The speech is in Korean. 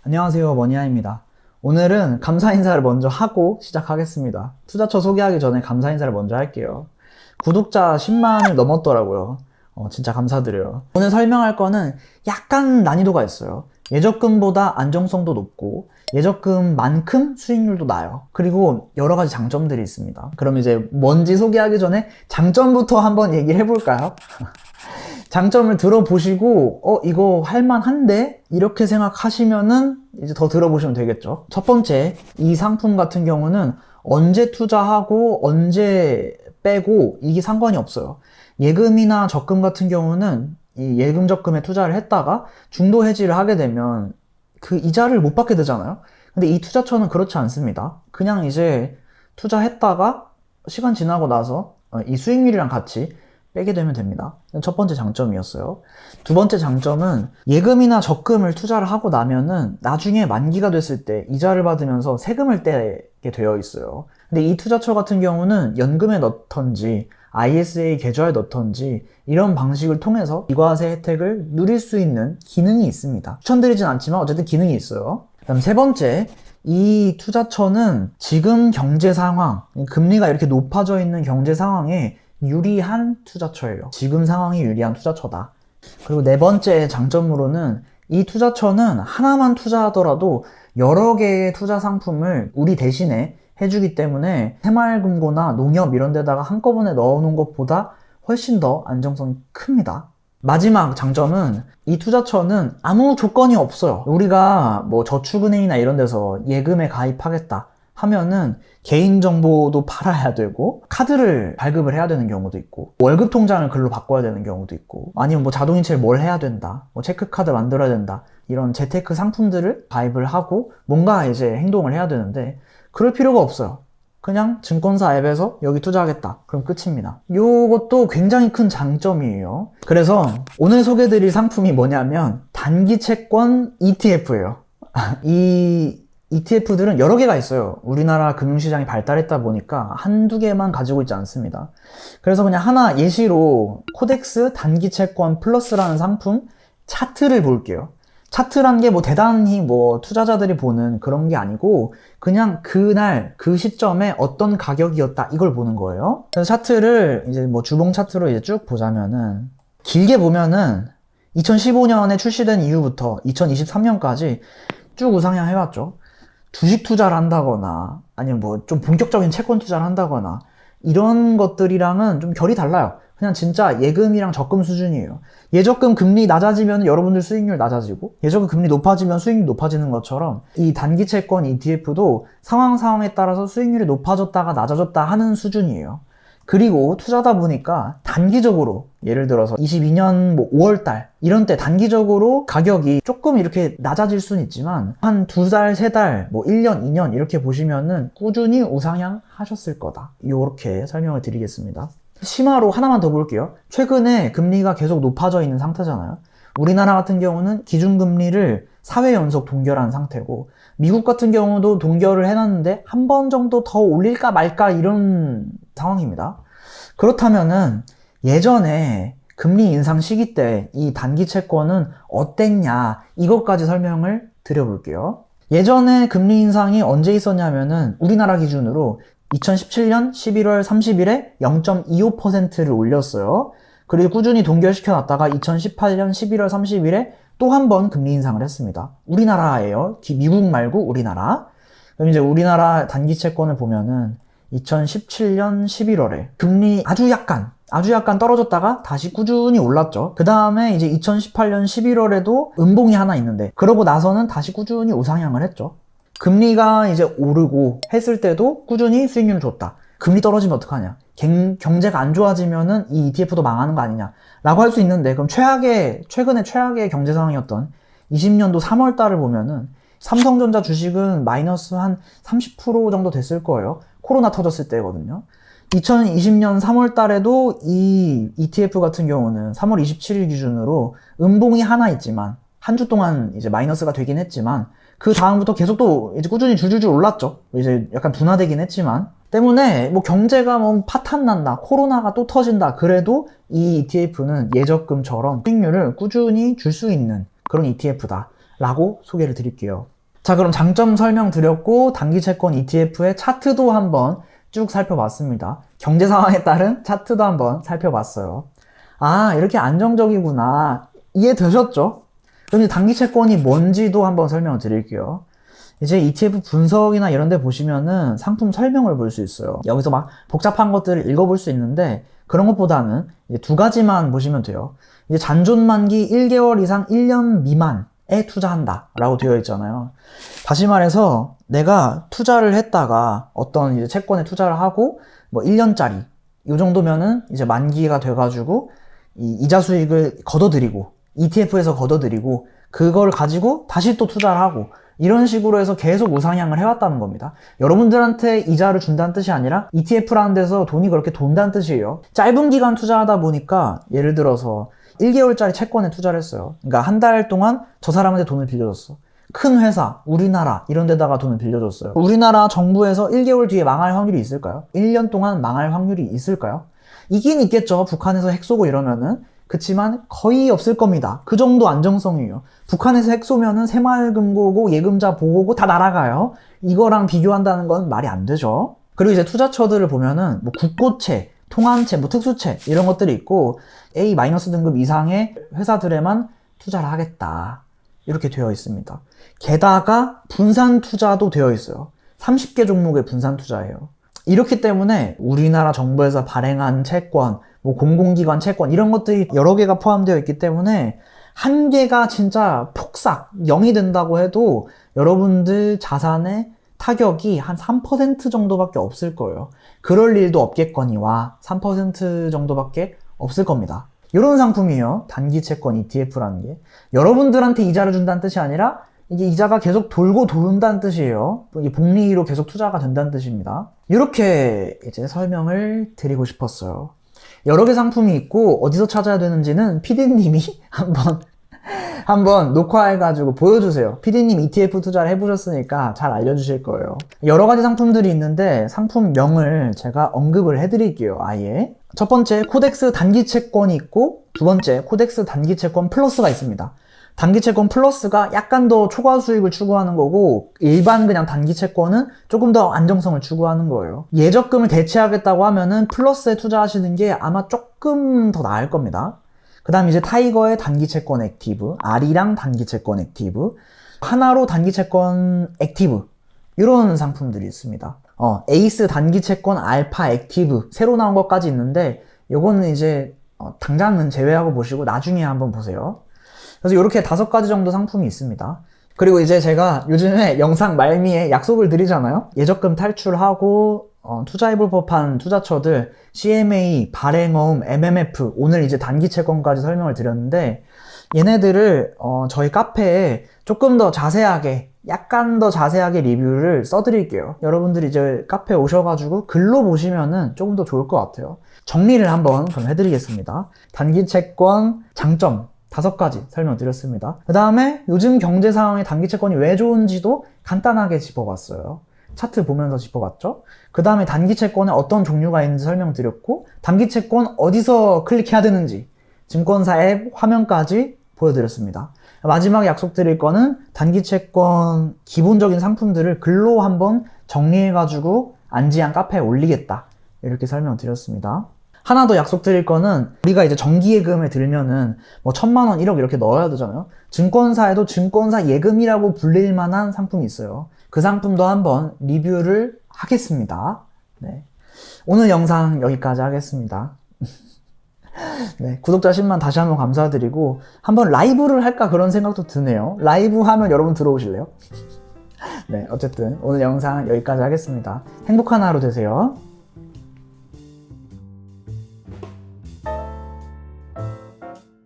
안녕하세요, 머니아입니다. 오늘은 감사 인사를 먼저 하고 시작하겠습니다. 투자처 소개하기 전에 감사 인사를 먼저 할게요. 구독자 10만을 넘었더라고요. 진짜 감사드려요. 오늘 설명할 거는 약간 난이도가 있어요. 예적금보다 안정성도 높고 예적금만큼 수익률도 나요. 그리고 여러 가지 장점들이 있습니다. 그럼 이제 뭔지 소개하기 전에 장점부터 한번 얘기를 해볼까요? 장점을 들어보시고 이거 할만한데? 이렇게 생각하시면은 이제 더 들어보시면 되겠죠. 첫 번째, 이 상품 같은 경우는 언제 투자하고 언제 빼고 이게 상관이 없어요. 예금이나 적금 같은 경우는 이 예금 적금에 투자를 했다가 중도 해지를 하게 되면 그 이자를 못 받게 되잖아요. 근데 이 투자처는 그렇지 않습니다. 그냥 이제 투자했다가 시간 지나고 나서 이 수익률이랑 같이 빼게 되면 됩니다. 첫 번째 장점이었어요. 두 번째 장점은 예금이나 적금을 투자를 하고 나면은 나중에 만기가 됐을 때 이자를 받으면서 세금을 떼게 되어 있어요. 근데 이 투자처 같은 경우는 연금에 넣던지 ISA 계좌에 넣던지 이런 방식을 통해서 비과세 혜택을 누릴 수 있는 기능이 있습니다. 추천드리진 않지만 어쨌든 기능이 있어요. 그다음 세 번째, 이 투자처는 지금 경제 상황, 금리가 이렇게 높아져 있는 경제 상황에 유리한 투자처예요. 지금 상황이 유리한 투자처다. 그리고 네 번째 장점으로는 이 투자처는 하나만 투자하더라도 여러 개의 투자 상품을 우리 대신에 해주기 때문에 새마을금고나 농협 이런 데다가 한꺼번에 넣어놓은 것보다 훨씬 더 안정성이 큽니다. 마지막 장점은 이 투자처는 아무 조건이 없어요. 우리가 뭐 저축은행이나 이런 데서 예금에 가입하겠다 하면은 개인정보도 팔아야 되고 카드를 발급을 해야 되는 경우도 있고 월급 통장을 글로 바꿔야 되는 경우도 있고 아니면 뭐 자동이체를 뭘 해야 된다, 뭐 체크카드 만들어야 된다, 이런 재테크 상품들을 가입을 하고 뭔가 이제 행동을 해야 되는데 그럴 필요가 없어요. 그냥 증권사 앱에서 여기 투자하겠다, 그럼 끝입니다. 요것도 굉장히 큰 장점이에요. 그래서 오늘 소개해드릴 상품이 뭐냐면 단기 채권 ETF예요. 이 ETF들은 여러 개가 있어요. 우리나라 금융시장이 발달했다 보니까 한두 개만 가지고 있지 않습니다. 그래서 그냥 하나 예시로 코덱스 단기채권 플러스라는 상품 차트를 볼게요. 차트란 게 뭐 대단히 뭐 투자자들이 보는 그런 게 아니고 그냥 그날 그 시점에 어떤 가격이었다 이걸 보는 거예요. 그래서 차트를 이제 뭐 주봉 차트로 이제 쭉 보자면은 길게 보면은 2015년에 출시된 이후부터 2023년까지 쭉 우상향 해왔죠. 주식 투자를 한다거나 아니면 뭐 좀 본격적인 채권 투자를 한다거나 이런 것들이랑은 좀 결이 달라요. 그냥 진짜 예금이랑 적금 수준이에요. 예적금 금리 낮아지면 여러분들 수익률 낮아지고 예적금 금리 높아지면 수익률 높아지는 것처럼 이 단기 채권 ETF도 상황에 따라서 수익률이 높아졌다가 낮아졌다 하는 수준이에요. 그리고 투자다 보니까 단기적으로 예를 들어서 22년 뭐 5월달 이런 때 단기적으로 가격이 조금 이렇게 낮아질 수는 있지만 한 2달, 3달, 뭐 1년, 2년 이렇게 보시면은 꾸준히 우상향 하셨을 거다. 이렇게 설명을 드리겠습니다. 심화로 하나만 더 볼게요. 최근에 금리가 계속 높아져 있는 상태잖아요. 우리나라 같은 경우는 기준금리를 4회 연속 동결한 상태고 미국 같은 경우도 동결을 해놨는데 한 번 정도 더 올릴까 말까 이런 상황입니다. 그렇다면은 예전에 금리 인상 시기 때 이 단기 채권은 어땠냐 이것까지 설명을 드려볼게요. 예전에 금리 인상이 언제 있었냐면은 우리나라 기준으로 2017년 11월 30일에 0.25%를 올렸어요. 그리고 꾸준히 동결시켜 놨다가 2018년 11월 30일에 또 한 번 금리 인상을 했습니다. 우리나라예요. 미국 말고 우리나라. 그럼 이제 우리나라 단기 채권을 보면은 2017년 11월에 금리 아주 약간 떨어졌다가 다시 꾸준히 올랐죠. 그 다음에 이제 2018년 11월에도 음봉이 하나 있는데 그러고 나서는 다시 꾸준히 우상향을 했죠. 금리가 이제 오르고 했을 때도 꾸준히 수익률을 줬다. 금리 떨어지면 어떡하냐? 경제가 안 좋아지면은 이 ETF도 망하는 거 아니냐? 라고 할 수 있는데 그럼 최근에 최악의 경제 상황이었던 20년도 3월 달을 보면은 삼성전자 주식은 마이너스 한 30% 정도 됐을 거예요. 코로나 터졌을 때거든요. 2020년 3월 달에도 이 ETF 같은 경우는 3월 27일 기준으로 음봉이 하나 있지만 한 주 동안 이제 마이너스가 되긴 했지만 그 다음부터 계속 또 이제 꾸준히 줄줄줄 올랐죠. 이제 약간 둔화되긴 했지만 때문에 뭐 경제가 뭐 파탄 난다, 코로나가 또 터진다 그래도 이 ETF는 예적금처럼 수익률을 꾸준히 줄 수 있는 그런 ETF다 라고 소개를 드릴게요. 자, 그럼 장점 설명드렸고 단기 채권 ETF의 차트도 한번 쭉 살펴봤습니다. 경제 상황에 따른 차트도 한번 살펴봤어요. 아, 이렇게 안정적이구나. 이해되셨죠? 그럼 이제 단기 채권이 뭔지도 한번 설명을 드릴게요. 이제 ETF 분석이나 이런 데 보시면은 상품 설명을 볼 수 있어요. 여기서 막 복잡한 것들을 읽어볼 수 있는데 그런 것보다는 이제 두 가지만 보시면 돼요. 이제 잔존 만기 1개월 이상 1년 미만에 투자한다 라고 되어 있잖아요. 다시 말해서 내가 투자를 했다가 어떤 이제 채권에 투자를 하고 뭐 1년짜리 이 정도면은 이제 만기가 돼가지고 이 이자 수익을 걷어들이고 ETF에서 걷어들이고 그걸 가지고 다시 또 투자를 하고 이런 식으로 해서 계속 우상향을 해왔다는 겁니다. 여러분들한테 이자를 준다는 뜻이 아니라 ETF라는 데서 돈이 그렇게 돈다는 뜻이에요. 짧은 기간 투자하다 보니까 예를 들어서 1개월짜리 채권에 투자를 했어요. 그러니까 한 달 동안 저 사람한테 돈을 빌려줬어. 큰 회사, 우리나라 이런 데다가 돈을 빌려줬어요. 우리나라 정부에서 1개월 뒤에 망할 확률이 있을까요? 1년 동안 망할 확률이 있을까요? 있긴 있겠죠. 북한에서 핵 쏘고 이러면은. 그치만 거의 없을 겁니다. 그 정도 안정성이에요. 북한에서 핵 쏘면은 새마을금고고 예금자 보고고 다 날아가요. 이거랑 비교한다는 건 말이 안 되죠. 그리고 이제 투자처들을 보면은 뭐 국고채, 통한채, 뭐 특수채 이런 것들이 있고 A- 등급 이상의 회사들에만 투자를 하겠다. 이렇게 되어 있습니다. 게다가 분산 투자도 되어 있어요. 30개 종목의 분산 투자예요. 이렇기 때문에 우리나라 정부에서 발행한 채권, 뭐 공공기관 채권 이런 것들이 여러 개가 포함되어 있기 때문에 한 개가 진짜 폭삭 0이 된다고 해도 여러분들 자산의 타격이 한 3% 정도밖에 없을 거예요. 그럴 일도 없겠거니와 3% 정도밖에 없을 겁니다. 이런 상품이에요. 단기 채권 ETF라는 게. 여러분들한테 이자를 준다는 뜻이 아니라 이게 이자가 계속 돌고 도는다는 뜻이에요. 이게 복리로 계속 투자가 된다는 뜻입니다. 이렇게 이제 설명을 드리고 싶었어요. 여러 개 상품이 있고 어디서 찾아야 되는지는 PD님이 한번 녹화해가지고 보여주세요. PD님 ETF 투자를 해보셨으니까 잘 알려주실 거예요. 여러 가지 상품들이 있는데 상품명을 제가 언급을 해드릴게요. 아예. 첫 번째 코덱스 단기 채권이 있고 두 번째 코덱스 단기 채권 플러스가 있습니다. 단기 채권 플러스가 약간 더 초과 수익을 추구하는 거고 일반 그냥 단기 채권은 조금 더 안정성을 추구하는 거예요. 예적금을 대체하겠다고 하면은 플러스에 투자하시는 게 아마 조금 더 나을 겁니다. 그 다음 이제 타이거의 단기 채권 액티브, 아리랑 단기 채권 액티브, 하나로 단기 채권 액티브 이런 상품들이 있습니다. 에이스 단기 채권 알파 액티브 새로 나온 것까지 있는데 요거는 이제 당장은 제외하고 보시고 나중에 한번 보세요. 그래서 이렇게 5가지 정도 상품이 있습니다. 그리고 이제 제가 요즘에 영상 말미에 약속을 드리잖아요. 예적금 탈출하고 투자해볼 법한 투자처들 CMA, 발행어음, MMF 오늘 이제 단기 채권까지 설명을 드렸는데 얘네들을 저희 카페에 조금 더 자세하게 약간 더 자세하게 리뷰를 써드릴게요. 여러분들이 이제 카페에 오셔가지고 글로 보시면은 조금 더 좋을 것 같아요. 정리를 한번 그럼 해드리겠습니다. 단기 채권 장점 5가지 설명드렸습니다. 그 다음에 요즘 경제 상황에 단기 채권이 왜 좋은지도 간단하게 짚어봤어요. 차트 보면서 짚어봤죠. 그 다음에 단기 채권에 어떤 종류가 있는지 설명드렸고 단기 채권 어디서 클릭해야 되는지 증권사 앱 화면까지 보여드렸습니다. 마지막에 약속드릴 거는 단기 채권 기본적인 상품들을 글로 한번 정리해가지고 안지한 카페에 올리겠다 이렇게 설명드렸습니다. 하나 더 약속드릴 거는 우리가 이제 정기예금에 들면은 뭐 1,000만 원, 1억 이렇게 넣어야 되잖아요. 증권사에도 증권사 예금이라고 불릴 만한 상품이 있어요. 그 상품도 한번 리뷰를 하겠습니다. 네. 오늘 영상 여기까지 하겠습니다. 네, 구독자 10만 다시 한번 감사드리고 한번 라이브를 할까 그런 생각도 드네요. 라이브 하면 여러분 들어오실래요? 네, 어쨌든 오늘 영상 여기까지 하겠습니다. 행복한 하루 되세요.